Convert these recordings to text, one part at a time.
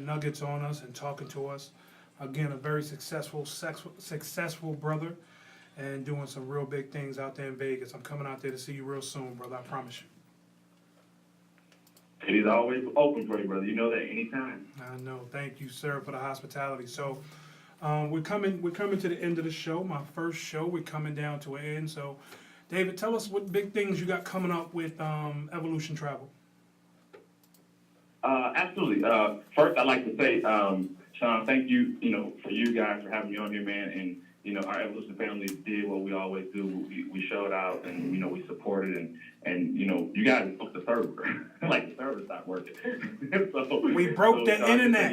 nuggets on us and talking to us. Again, a very successful brother, and doing some real big things out there in Vegas. I'm coming out there to see you real soon, brother. I promise you. It is always open for you, brother. You know that anytime. I know. Thank you, sir, for the hospitality. So, we're coming to the end of the show. My first show. We're coming down to an end. So, David, tell us what big things you got coming up with Evolution Travel. Absolutely. First, I'd like to say, Sean, thank you, for you guys for having me on here, man. And, our Evolution family did what we always do. We showed out and, we supported and you guys booked the server. Like the server stopped working. We broke the internet.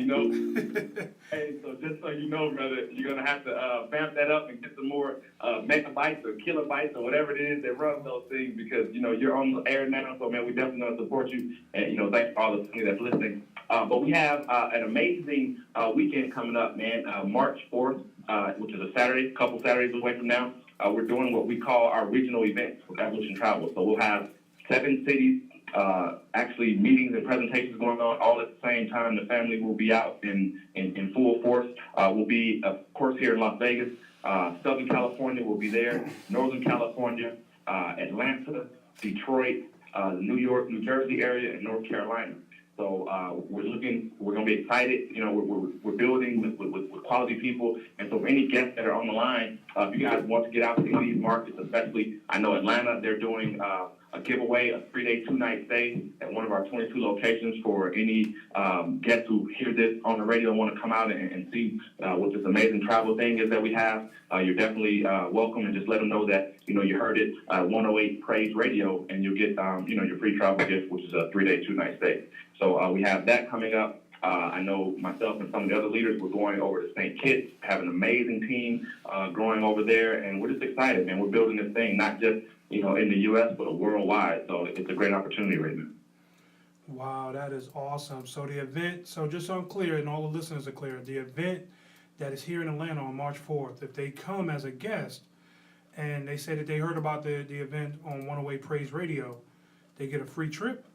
Hey, so just so you know, brother, you're going to have to vamp that up and get some more megabytes or kilobytes or whatever it is that runs those things because, you're on the air now. So, man, we definitely going to support you. And, thanks for all the family that's listening. But we have an amazing weekend coming up, man, March 4th, which is a Saturday, a couple Saturdays away from now. We're doing what we call our regional events with Evolution Travel. So we'll have 7 cities, actually meetings and presentations going on all at the same time. The family will be out in full force. We'll be, of course, here in Las Vegas. Southern California will be there. Northern California, Atlanta, Detroit, New York, New Jersey area, and North Carolina. So we're going to be excited. We're building with quality people. And so for any guests that are on the line, if you guys want to get out to these markets, especially, I know Atlanta, they're doing a giveaway, a 3-day, 2-night stay at one of our 22 locations for any guests who hear this on the radio and want to come out and see what this amazing travel thing is that we have. You're definitely welcome, and just let them know that, you heard it, 108 Praise Radio, and you'll get, your free travel gift, which is a 3-day, 2-night stay. So we have that coming up. I know myself and some of the other leaders, we're going over to St. Kitts, have an amazing team growing over there, and we're just excited, man. We're building this thing, not just, in the U.S., but worldwide. So it's a great opportunity right now. Wow, that is awesome. So the event, so just so I'm clear, and all the listeners are clear, the event that is here in Atlanta on March 4th, if they come as a guest and they say that they heard about the event on 108 Praise Radio, they get a free trip?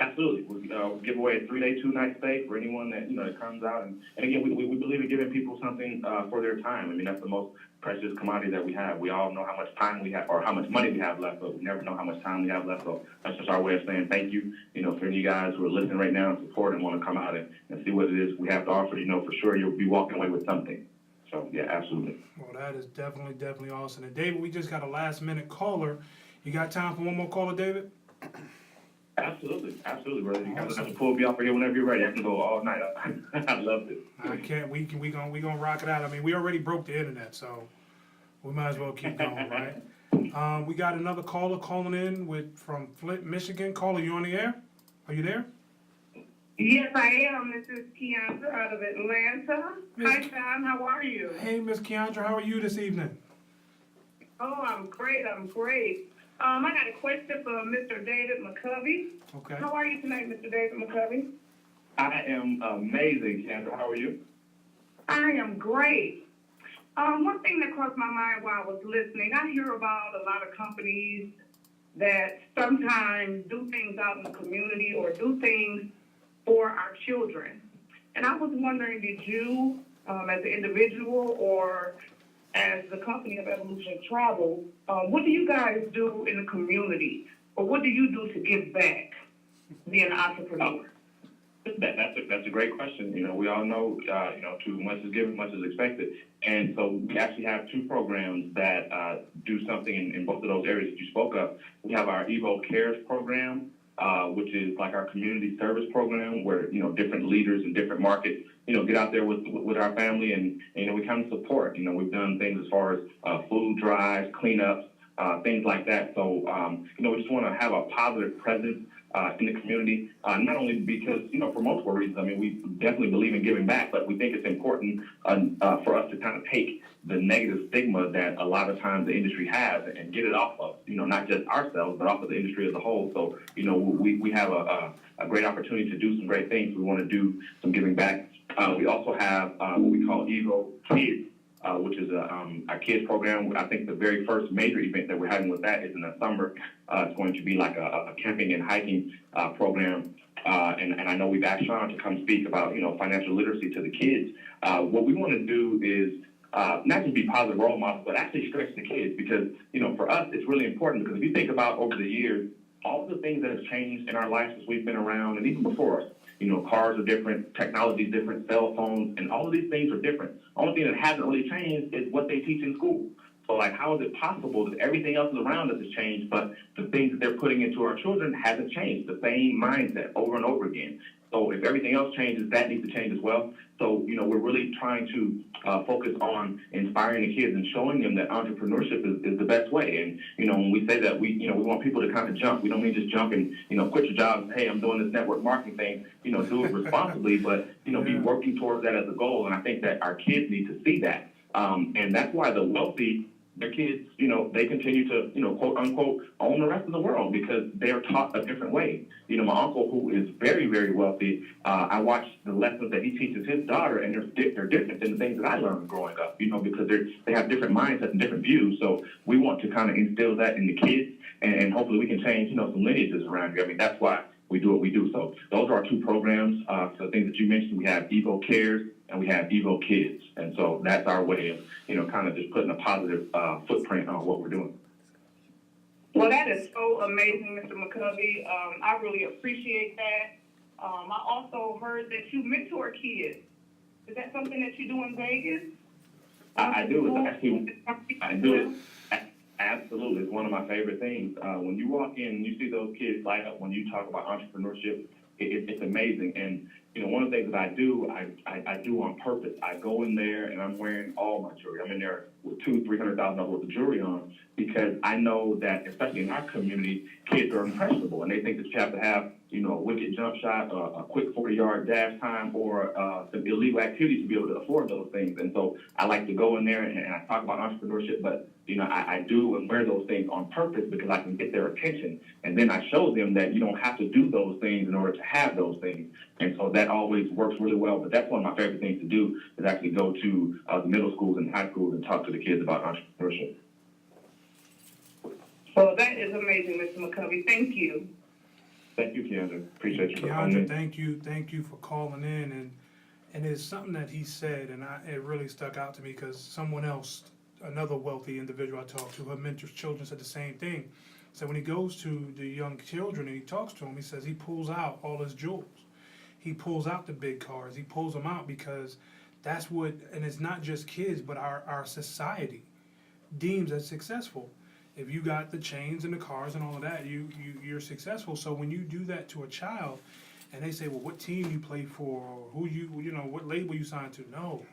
Absolutely. We'll give away a 3-day, 2-night stay for anyone that, that comes out. And again, we believe in giving people something for their time. I mean, that's the most precious commodity that we have. We all know how much time we have or how much money we have left, but we never know how much time we have left. So that's just our way of saying thank you, for any of you guys who are listening right now and support and want to come out and see what it is we have to offer. For sure you'll be walking away with something. So, yeah, absolutely. Well, that is definitely awesome. And, David, we just got a last-minute caller. You got time for one more caller, David? Absolutely, brother. You guys have to pull me off here whenever you're ready. I can go all night. I love it. I can't. We gonna rock it out. I mean, we already broke the internet, so we might as well keep going, right? We got another caller calling in from Flint, Michigan. Caller, you on the air? Are you there? Yes, I am. This is Keandra out of Atlanta. Hi, John. How are you? Hey, Miss Keandra. How are you this evening? Oh, I'm great. I got a question for Mr. David McCovey. Okay. How are you tonight, Mr. David McCovey? I am amazing, Kendra. How are you? I am great. One thing that crossed my mind while I was listening, I hear about a lot of companies that sometimes do things out in the community or do things for our children. And I was wondering, did you, as an individual or as the company of Evolution Travel, what do you guys do in the community? Or what do you do to give back, being an entrepreneur? That's a great question. We all know, too much is given, much is expected. And so we actually have 2 programs that do something in both of those areas that you spoke of. We have our Evo Cares program, which is like our community service program where, different leaders in different markets, get out there with our family and we kind of support. We've done things as far as food drives, cleanups, things like that. So, we just want to have a positive presence in the community, not only because, for multiple reasons. I mean, we definitely believe in giving back, but we think it's important for us to kind of take the negative stigma that a lot of times the industry has and get it off of, not just ourselves, but off of the industry as a whole. So, we have a great opportunity to do some great things. We want to do some giving back. We also have what we call Evo Kids, which is a kids program. I think the very first major event that we're having with that is in the summer. It's going to be like a camping and hiking program. and I know we've asked Sean to come speak about, financial literacy to the kids. What we want to do is not just be positive role models, but actually stretch the kids because, for us, it's really important because if you think about over the years, all the things that have changed in our lives since we've been around and even before us, cars are different, technology is different, cell phones, and all of these things are different. The only thing that hasn't really changed is what they teach in school. So, like, how is it possible that everything else around us has changed, but the things that they're putting into our children hasn't changed? The same mindset over and over again. So if everything else changes, that needs to change as well. So, we're really trying to focus on inspiring the kids and showing them that entrepreneurship is the best way. And, when we say that, we want people to kind of jump. We don't mean just jump and, quit your job. Hey, I'm doing this network marketing thing. Do it responsibly, but, be working towards that as a goal. And I think that our kids need to see that. And that's why the wealthy, their kids, they continue to, quote unquote, own the rest of the world because they are taught a different way. My uncle, who is very, very wealthy, I watch the lessons that he teaches his daughter, and they're different than the things that I learned growing up, because they have different mindsets and different views. So we want to kind of instill that in the kids, and hopefully we can change, some lineages around here. I mean, that's why we do what we do. So those are our two programs. So the things that you mentioned, we have Evo Cares and we have Evo Kids. And so that's our way of, kind of just putting a positive footprint on what we're doing. Well, that is so amazing, Mr. McCovey. I really appreciate that. I also heard that you mentor kids. Is that something that you do in Vegas? I do. It's actually, I do it. Absolutely. It's one of my favorite things. When you walk in and you see those kids light up when you talk about entrepreneurship, it's amazing. And, one of the things that I do, I do on purpose. I go in there and I'm wearing all my jewelry. I'm in there with $200,000-$300,000 worth of jewelry on because I know that, especially in our community, kids are impressionable and they think that you have to have, a wicked jump shot, a quick 40-yard dash time, or some illegal activity to be able to afford those things. And so I like to go in there and I talk about entrepreneurship, but I do and wear those things on purpose because I can get their attention. And then I show them that you don't have to do those things in order to have those things. And so that always works really well. But that's one of my favorite things to do is actually go to the middle schools and high schools and talk to the kids about entrepreneurship. Well, that is amazing, Mr. McCovey. Thank you. Thank you, Keandra. Appreciate you for calling Keandra, in. thank you for calling in. And it's something that he said, and it really stuck out to me because someone else, another wealthy individual I talked to, her mentors children, said the same thing. So when he goes to the young children and he talks to them, he says he pulls out all his jewels. He pulls out the big cars. He pulls them out because that's what, and it's not just kids, but our society deems as successful. If you got the chains and the cars and all of that, you're successful. So when you do that to a child, and they say, well, what team you play for, or what label you signed to? No,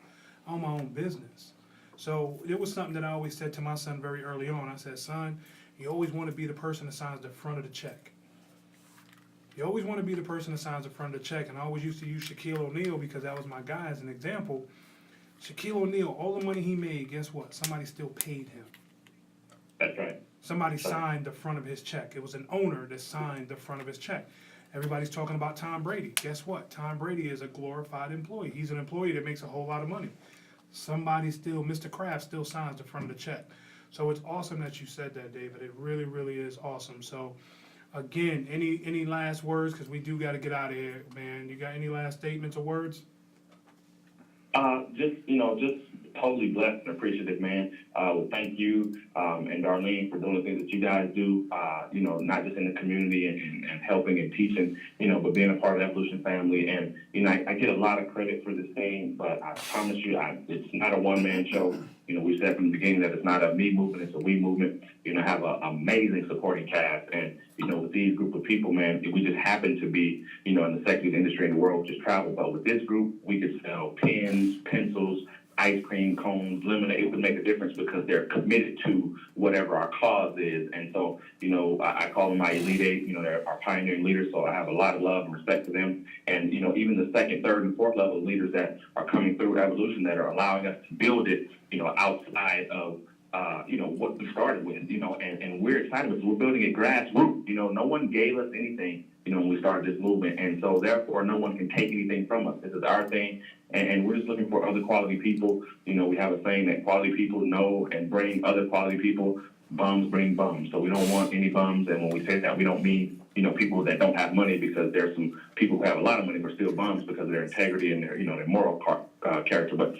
I own my own business. So it was something that I always said to my son very early on. I said, son, you always want to be the person that signs the front of the check. You always want to be the person that signs the front of the check. And I always used to use Shaquille O'Neal because that was my guy as an example. Shaquille O'Neal, all the money he made, guess what? Somebody still paid him. That's right. Somebody signed the front of his check. It was an owner that signed the front of his check. Everybody's talking about Tom Brady. Guess what? Tom Brady is a glorified employee. He's an employee that makes a whole lot of money. Somebody still, Mr. Kraft still signs the front of the check. So it's awesome that you said that, David. It really, really is awesome. So, again, any last words? Because we do got to get out of here, man. You got any last statements or words? Just totally blessed and appreciative, man. Thank you and Darlene for doing the things that you guys do, not just in the community and helping and teaching, but being a part of the Evolution family. And, I get a lot of credit for this thing, but I promise you, it's not a one-man show. We said from the beginning that it's not a me movement, it's a we movement. I have an amazing supporting cast. And, with these group of people, man, we just happen to be, in the sexiest industry in the world, just travel. But with this group, we could sell pens, pencils, ice cream cones, lemonade. It would make a difference because they're committed to whatever our cause is. And so, I call them my elite eight. They're our pioneering leaders. So I have a lot of love and respect for them. And, even the second, third, and fourth level leaders that are coming through Evolution that are allowing us to build it, outside of, what we started with, and we're excited because we're building it grassroots. No one gave us anything, when we started this movement. And so therefore, no one can take anything from us. This is our thing. And we're just looking for other quality people. We have a saying that quality people know and bring other quality people. bums bring bums. So we don't want any bums, and when we say that, we don't mean, people that don't have money, because there's some people who have a lot of money but still bums because of their integrity and their, their moral character. But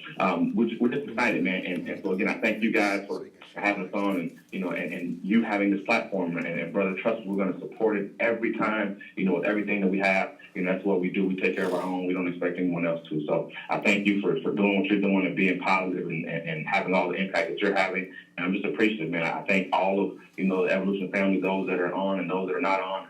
we're just excited, man. And so again, I thank you guys for having us on, and and you having this platform. And Brother, trust me, we're going to support it every time, with everything that we have. That's what we do. We take care of our own. We don't expect anyone else to. So I thank you for doing what you're doing and being positive and having all the impact that you're having. And I'm just appreciative, man. I thank all of, the Evolution family, those that are on and those that are not on.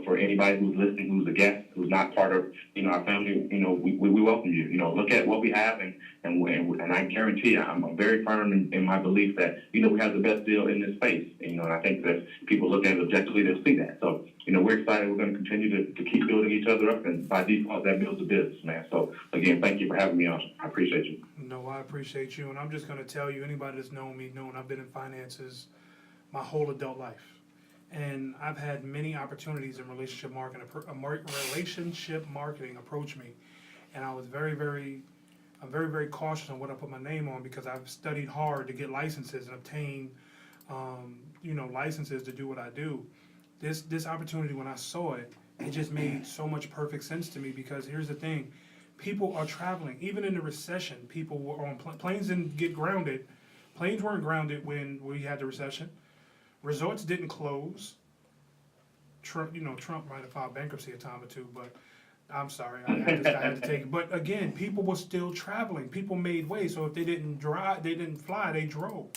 For anybody who's listening, who's a guest, who's not part of, our family, we welcome you. Look at what we have, and I guarantee you, I'm very firm in my belief that, we have the best deal in this space. And I think that people look at it objectively, they'll see that. So, we're excited. We're going to continue to keep building each other up, and by default, that builds a business, man. So, again, thank you for having me on. I appreciate you. No, I appreciate you, and I'm just going to tell you, anybody that's known me, I've been in finances my whole adult life. And I've had many opportunities in relationship marketing approach me, and I was very, very cautious on what I put my name on, because I've studied hard to get licenses and obtain, licenses to do what I do. This opportunity, when I saw it, it just made so much perfect sense to me, because here's the thing: people are traveling. Even in the recession, people were on planes didn't get grounded. Planes weren't grounded when we had the recession. Resorts didn't close. Trump might have filed bankruptcy a time or two, but I'm sorry, I had to take it. But again, people were still traveling. People made way. So if they didn't fly, they drove.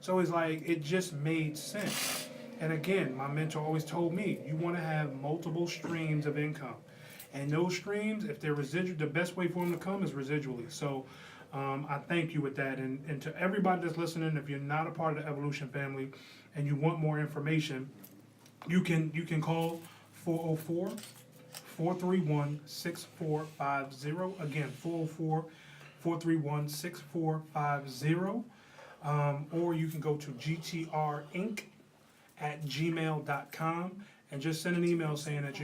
So it's like, it just made sense. And again, my mentor always told me, you want to have multiple streams of income. And those streams, if they're residual, the best way for them to come is residually. So I thank you with that. And to everybody that's listening, if you're not a part of the Evolution family and you want more information, you can call 404-431-6450. Again, 404-431-6450. Or you can go to gtrinc@gmail.com and just send an email saying that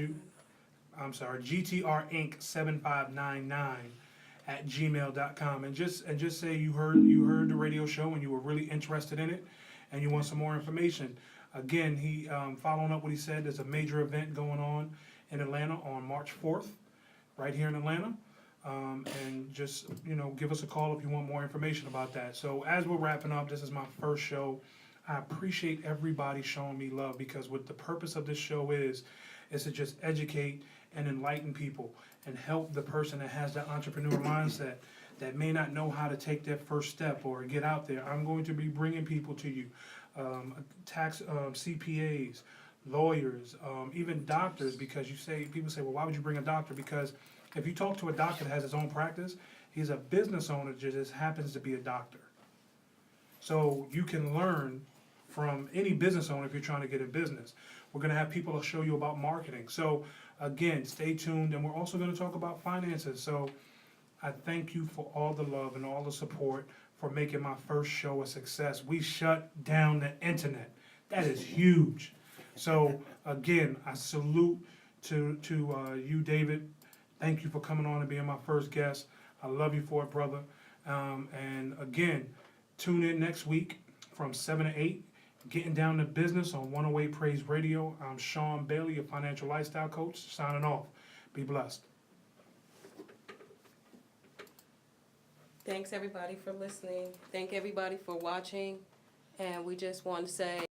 gtrinc7599@gmail.com, and just say you heard the radio show and you were really interested in it and you want some more information. Again, he following up what he said, there's a major event going on in Atlanta on March 4th, right here in Atlanta. And just, give us a call if you want more information about that. So as we're wrapping up, this is my first show. I appreciate everybody showing me love, because what the purpose of this show is to just educate and enlighten people and help the person that has that entrepreneur mindset that may not know how to take their first step or get out there. I'm going to be bringing people to you, tax CPAs, lawyers, even doctors, because people say, well, why would you bring a doctor? Because if you talk to a doctor that has his own practice, he's a business owner that just happens to be a doctor. So you can learn from any business owner if you're trying to get in business. We're going to have people to show you about marketing. So again, stay tuned, and we're also going to talk about finances. So I thank you for all the love and all the support for making my first show a success. We shut down the internet. That is huge. So again, I salute to you, David. Thank you for coming on and being my first guest. I love you for it, brother. And again, tune in next week from 7 to 8, getting down to business on 108 Praise Radio. I'm Sean Bailey, a financial lifestyle coach, signing off. Be blessed. Thanks, everybody, for listening. Thank everybody for watching. And we just want to say